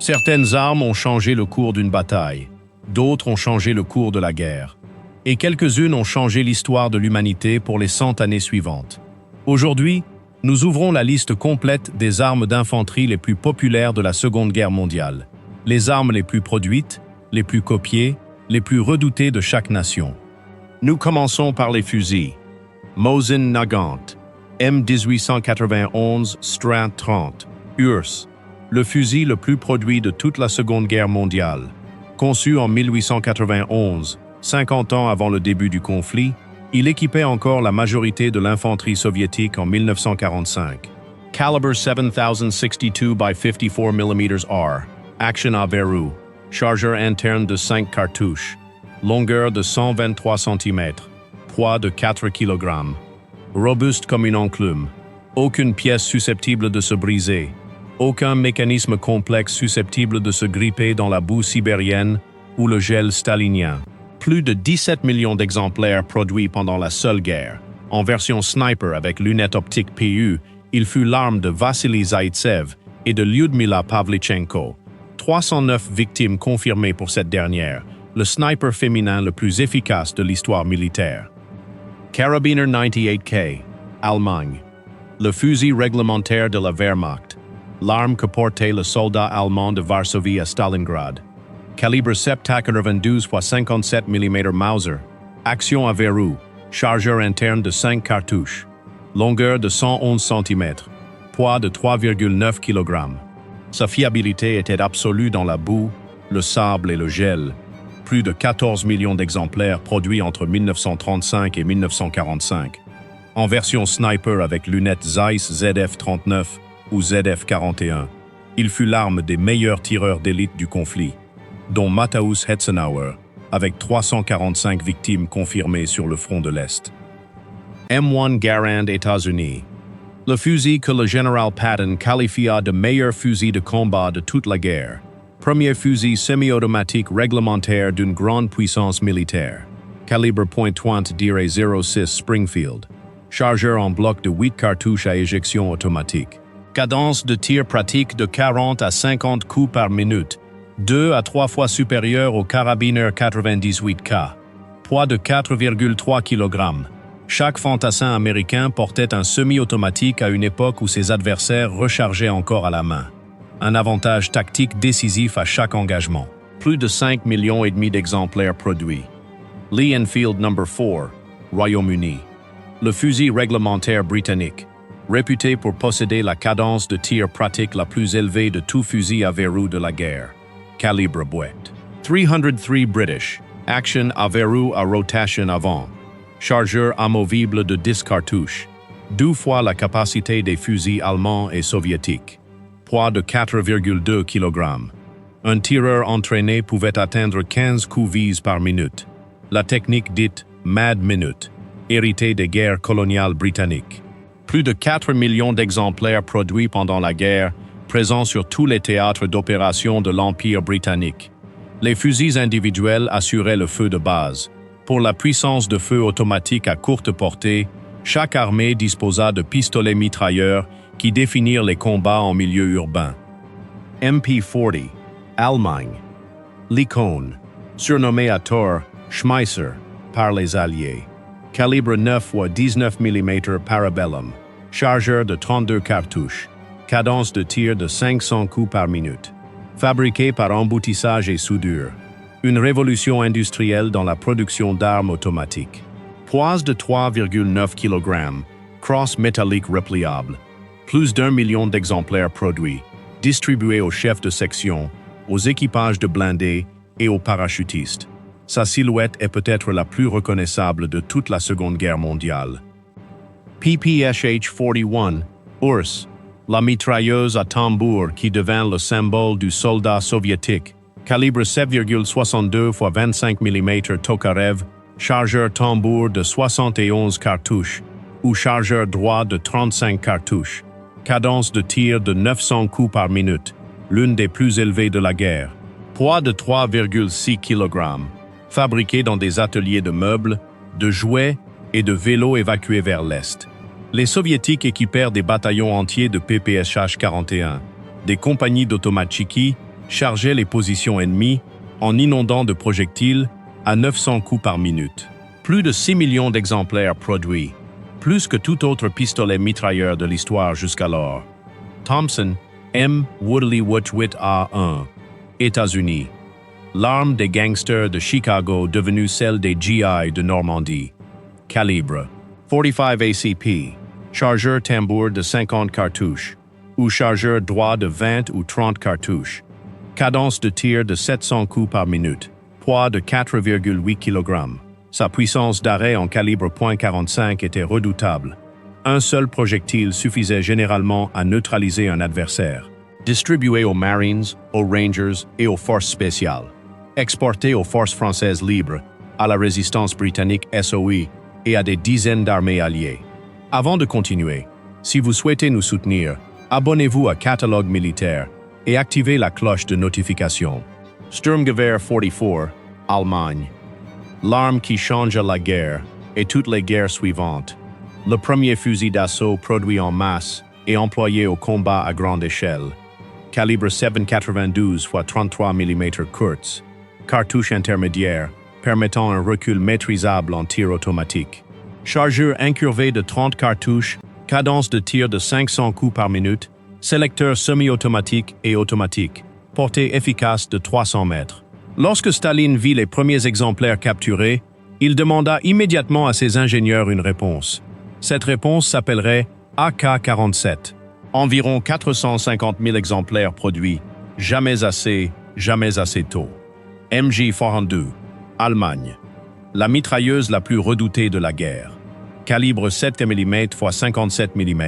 Certaines armes ont changé le cours d'une bataille, d'autres ont changé le cours de la guerre, et quelques-unes ont changé l'histoire de l'humanité pour les 100 années suivantes. Aujourd'hui, nous ouvrons la liste complète des armes d'infanterie les plus populaires de la Seconde Guerre mondiale, les armes les plus produites, les plus copiées, les plus redoutées de chaque nation. Nous commençons par les fusils. Mosin-Nagant M1891 Strat 30 URSS, le fusil le plus produit de toute la Seconde Guerre mondiale. Conçu en 1891, 50 ans avant le début du conflit, il équipait encore la majorité de l'infanterie soviétique en 1945. Calibre 7062 by 54 mm R, action à verrou, chargeur interne de 5 cartouches, longueur de 123 cm, poids de 4 kg, robuste comme une enclume, aucune pièce susceptible de se briser, aucun mécanisme complexe susceptible de se gripper dans la boue sibérienne ou le gel stalinien. Plus de 17 millions d'exemplaires produits pendant la seule guerre. En version sniper avec lunettes optiques PU, il fut l'arme de Vassili Zaïtsev et de Lyudmila Pavlichenko. 309 victimes confirmées pour cette dernière, le sniper féminin le plus efficace de l'histoire militaire. Karabiner 98K, Allemagne. Le fusil réglementaire de la Wehrmacht. L'arme que portait le soldat allemand de Varsovie à Stalingrad. Calibre 7,92 x 57 mm Mauser. Action à verrou. Chargeur interne de 5 cartouches. Longueur de 111 cm. Poids de 3,9 kg. Sa fiabilité était absolue dans la boue, le sable et le gel. Plus de 14 millions d'exemplaires produits entre 1935 et 1945. En version sniper avec lunettes Zeiss ZF-39 ou ZF-41, il fut l'arme des meilleurs tireurs d'élite du conflit, dont Matthäus Hetzenauer, avec 345 victimes confirmées sur le front de l'Est. M1 Garand, États-Unis. Le fusil que le général Patton qualifia de meilleur fusil de combat de toute la guerre. Premier fusil semi-automatique réglementaire d'une grande puissance militaire. Calibre .30-06 Springfield. Chargeur en bloc de 8 cartouches à éjection automatique. Cadence de tir pratique de 40 à 50 coups par minute, 2 à 3 fois supérieur au Karabiner 98K. Poids de 4,3 kg. Chaque fantassin américain portait un semi-automatique à une époque où ses adversaires rechargeaient encore à la main. Un avantage tactique décisif à chaque engagement. Plus de 5,5 millions d'exemplaires produits. Lee-Enfield No.4, Royaume-Uni. Le fusil réglementaire britannique. Réputé pour posséder la cadence de tir pratique la plus élevée de tout fusil à verrou de la guerre. Calibre boîte. 303 British. Action à verrou à rotation avant. Chargeur amovible de 10 cartouches. 2 fois la capacité des fusils allemands et soviétiques. Poids de 4,2 kg. Un tireur entraîné pouvait atteindre 15 coups vis par minute. La technique dite « Mad Minute », héritée des guerres coloniales britanniques. Plus de 4 millions d'exemplaires produits pendant la guerre, présents sur tous les théâtres d'opération de l'Empire britannique. Les fusils individuels assuraient le feu de base. Pour la puissance de feu automatique à courte portée, chaque armée disposa de pistolets mitrailleurs qui définirent les combats en milieu urbain. MP40, Allemagne. L'icône, surnommé à tort Schmeisser par les Alliés. Calibre 9 x 19 mm Parabellum. Chargeur de 32 cartouches. Cadence de tir de 500 coups par minute. Fabriqué par emboutissage et soudure. Une révolution industrielle dans la production d'armes automatiques. Poids de 3,9 kg. Crosse métallique repliable. Plus d'1 million d'exemplaires produits. Distribués aux chefs de section, aux équipages de blindés et aux parachutistes. Sa silhouette est peut-être la plus reconnaissable de toute la Seconde Guerre mondiale. PPSH-41, URSS, la mitrailleuse à tambour qui devint le symbole du soldat soviétique. Calibre 7,62 x 25 mm Tokarev, chargeur tambour de 71 cartouches ou chargeur droit de 35 cartouches. Cadence de tir de 900 coups par minute, l'une des plus élevées de la guerre. Poids de 3,6 kg. Fabriqué dans des ateliers de meubles, de jouets et de vélos évacués vers l'Est. Les Soviétiques équipèrent des bataillons entiers de PPSH-41, des compagnies d'automatchiki chargeait les positions ennemies en inondant de projectiles à 900 coups par minute. Plus de 6 millions d'exemplaires produits, plus que tout autre pistolet mitrailleur de l'histoire jusqu'alors. Thompson M1928A1, États-Unis. L'arme des gangsters de Chicago devenue celle des GI de Normandie. Calibre 45 ACP, chargeur tambour de 50 cartouches, ou chargeur droit de 20 ou 30 cartouches. Cadence de tir de 700 coups par minute. Poids de 4,8 kg. Sa puissance d'arrêt en calibre .45 était redoutable. Un seul projectile suffisait généralement à neutraliser un adversaire. Distribué aux Marines, aux Rangers et aux forces spéciales. Exporté aux forces françaises libres, à la résistance britannique SOE et à des dizaines d'armées alliées. Avant de continuer, si vous souhaitez nous soutenir, abonnez-vous à Catalogue militaire et activez la cloche de notification. Sturmgewehr 44, Allemagne. L'arme qui changea la guerre et toutes les guerres suivantes. Le premier fusil d'assaut produit en masse et employé au combat à grande échelle. Calibre 7,92 x 33 mm Kurz. Cartouche intermédiaire, permettant un recul maîtrisable en tir automatique. Chargeur incurvé de 30 cartouches, cadence de tir de 500 coups par minute, sélecteur semi-automatique et automatique, portée efficace de 300 mètres. Lorsque Staline vit les premiers exemplaires capturés, il demanda immédiatement à ses ingénieurs une réponse. Cette réponse s'appellerait AK-47. Environ 450 000 exemplaires produits, jamais assez tôt. MG-42, Allemagne. La mitrailleuse la plus redoutée de la guerre. Calibre 7 mm x 57 mm.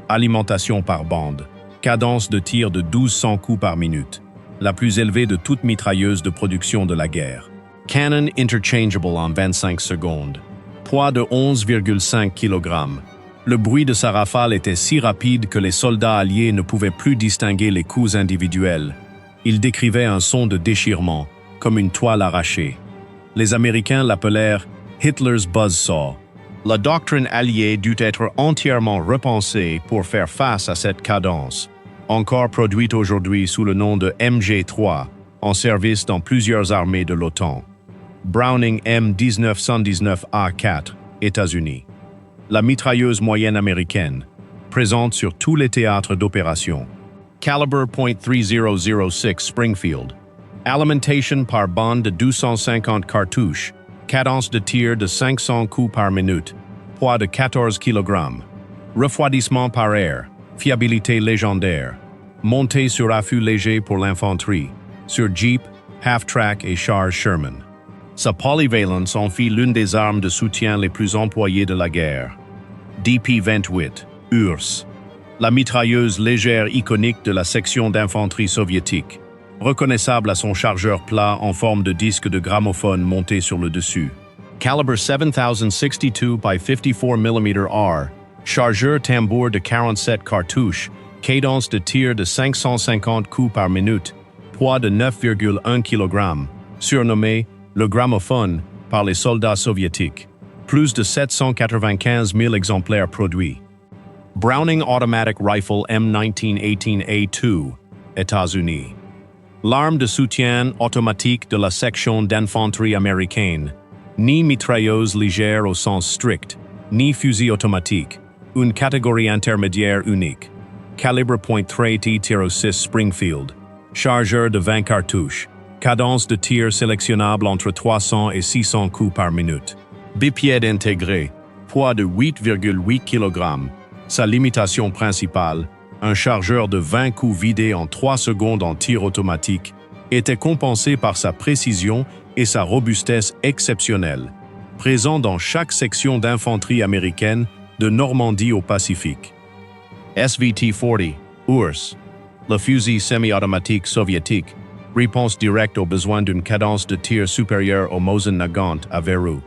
Alimentation par bande. Cadence de tir de 1200 coups par minute. La plus élevée de toute mitrailleuse de production de la guerre. Cannon interchangeable en 25 secondes. Poids de 11,5 kg. Le bruit de sa rafale était si rapide que les soldats alliés ne pouvaient plus distinguer les coups individuels. Ils décrivaient un son de déchirement, comme une toile arrachée. Les Américains l'appelèrent Hitler's Buzzsaw. La doctrine alliée dut être entièrement repensée pour faire face à cette cadence, encore produite aujourd'hui sous le nom de MG3, en service dans plusieurs armées de l'OTAN. Browning M1929A1, États-Unis. La mitrailleuse moyenne américaine, présente sur tous les théâtres d'opération. Calibre .3006 Springfield. Alimentation par bande de 250 cartouches. Cadence de tir de 500 coups par minute. Poids de 14 kg. Refroidissement par air. Fiabilité légendaire. Montée sur affût léger pour l'infanterie. Sur Jeep, half-track et charge Sherman. Sa polyvalence en fit l'une des armes de soutien les plus employées de la guerre. DP-28, URSS. La mitrailleuse légère iconique de la section d'infanterie soviétique. Reconnaissable à son chargeur plat en forme de disque de gramophone monté sur le dessus. Calibre 7062 by 54 mm R. Chargeur tambour de 47 cartouches. Cadence de tir de 550 coups par minute. Poids de 9,1 kg. Surnommé le gramophone par les soldats soviétiques. Plus de 795 000 exemplaires produits. Browning Automatic Rifle M1918A2, États-Unis. L'arme de soutien automatique de la section d'infanterie américaine. Ni mitrailleuse légère au sens strict, ni fusil automatique. Une catégorie intermédiaire unique. Calibre .30-06 Springfield. Chargeur de 20 cartouches. Cadence de tir sélectionnable entre 300 et 600 coups par minute. Bipiède intégré. Poids de 8,8 kg. Sa limitation principale, un chargeur de 20 coups vidé en 3 secondes en tir automatique, était compensé par sa précision et sa robustesse exceptionnelle, présent dans chaque section d'infanterie américaine de Normandie au Pacifique. SVT-40, URSS, le fusil semi-automatique soviétique, réponse directe aux besoins d'une cadence de tir supérieure au Mosin-Nagant à verrou.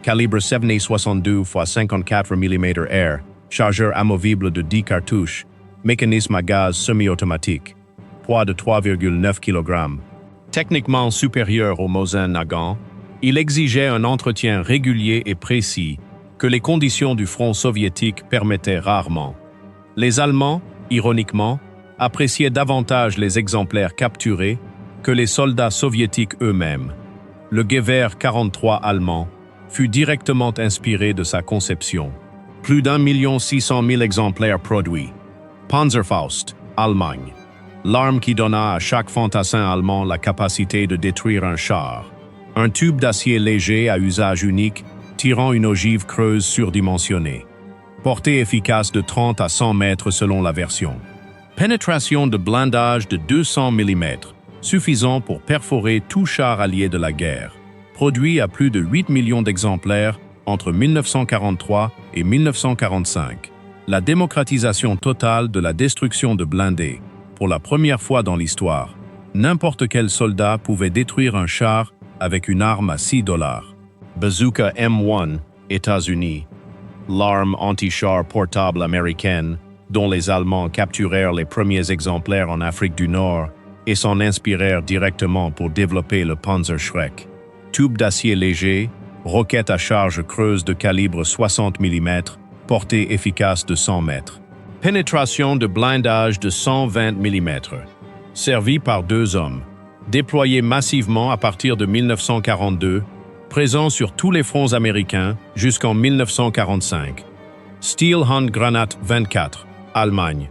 Calibre 7,62 x 54 mm air, chargeur amovible de 10 cartouches, mécanisme à gaz semi-automatique, poids de 3,9 kg. Techniquement supérieur au Mosin-Nagant, il exigeait un entretien régulier et précis que les conditions du front soviétique permettaient rarement. Les Allemands, ironiquement, appréciait davantage les exemplaires capturés que les soldats soviétiques eux-mêmes. Le Gewehr 43 allemand fut directement inspiré de sa conception. Plus d'1,6 million exemplaires produits. Panzerfaust, Allemagne. L'arme qui donna à chaque fantassin allemand la capacité de détruire un char. Un tube d'acier léger à usage unique, tirant une ogive creuse surdimensionnée. Portée efficace de 30 à 100 mètres selon la version. Pénétration de blindage de 200 mm, suffisant pour perforer tout char allié de la guerre. Produit à plus de 8 millions d'exemplaires entre 1943 et 1945. La démocratisation totale de la destruction de blindés. Pour la première fois dans l'histoire, n'importe quel soldat pouvait détruire un char avec une arme à $6. Bazooka M1, États-Unis. L'arme anti-char portable américaine, dont les Allemands capturèrent les premiers exemplaires en Afrique du Nord et s'en inspirèrent directement pour développer le Panzerschreck. Tube d'acier léger, roquette à charge creuse de calibre 60 mm, portée efficace de 100 mètres. Pénétration de blindage de 120 mm. Servi par 2 hommes. Déployé massivement à partir de 1942, présent sur tous les fronts américains jusqu'en 1945. Steel Hand Granate 24, Allemagne.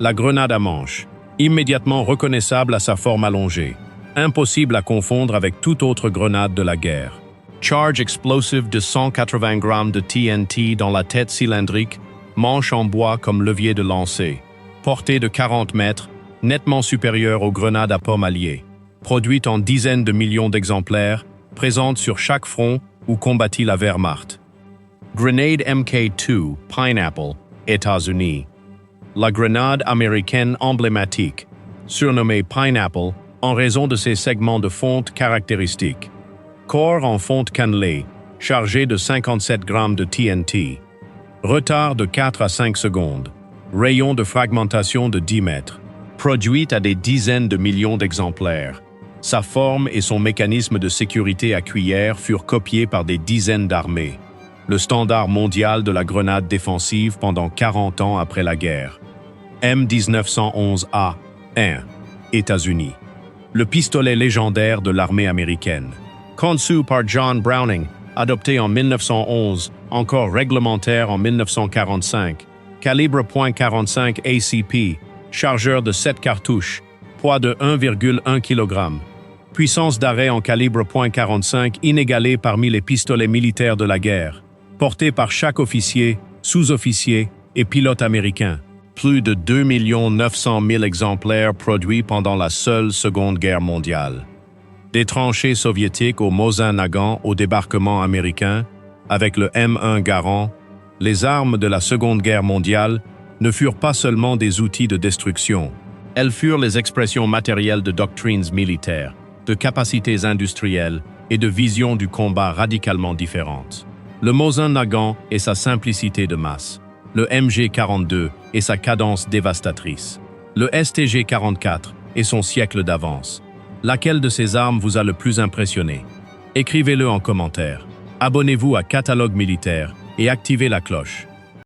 La grenade à manche, immédiatement reconnaissable à sa forme allongée, impossible à confondre avec toute autre grenade de la guerre. Charge explosive de 180 grammes de TNT dans la tête cylindrique, manche en bois comme levier de lancer. Portée de 40 mètres, nettement supérieure aux grenades à pomme alliées. Produite en dizaines de millions d'exemplaires, présente sur chaque front où combattit la Wehrmacht. Grenade Mk2, Pineapple, États-Unis. La grenade américaine emblématique, surnommée Pineapple en raison de ses segments de fonte caractéristiques. Corps en fonte cannelée, chargé de 57 grammes de TNT. Retard de 4 à 5 secondes. Rayon de fragmentation de 10 mètres. Produite à des dizaines de millions d'exemplaires. Sa forme et son mécanisme de sécurité à cuillère furent copiés par des dizaines d'armées. Le standard mondial de la grenade défensive pendant 40 ans après la guerre. M1991A1, États-Unis. Le pistolet légendaire de l'armée américaine. Conçu par John Browning, adopté en 1911, encore réglementaire en 1945. Calibre .45 ACP, chargeur de 7 cartouches, poids de 1,1 kg. Puissance d'arrêt en calibre .45 inégalée parmi les pistolets militaires de la guerre, porté par chaque officier, sous-officier et pilote américain. Plus de 2 900 000 exemplaires produits pendant la seule Seconde Guerre mondiale. Des tranchées soviétiques au Mosin-Nagant au débarquement américain, avec le M1 Garand, les armes de la Seconde Guerre mondiale ne furent pas seulement des outils de destruction, elles furent les expressions matérielles de doctrines militaires, de capacités industrielles et de visions du combat radicalement différentes. Le Mosin-Nagant et sa simplicité de masse, le MG42 et sa cadence dévastatrice, le STG44 et son siècle d'avance. Laquelle de ces armes vous a le plus impressionné? Écrivez-le en commentaire. Abonnez-vous à Catalogue militaire et activez la cloche.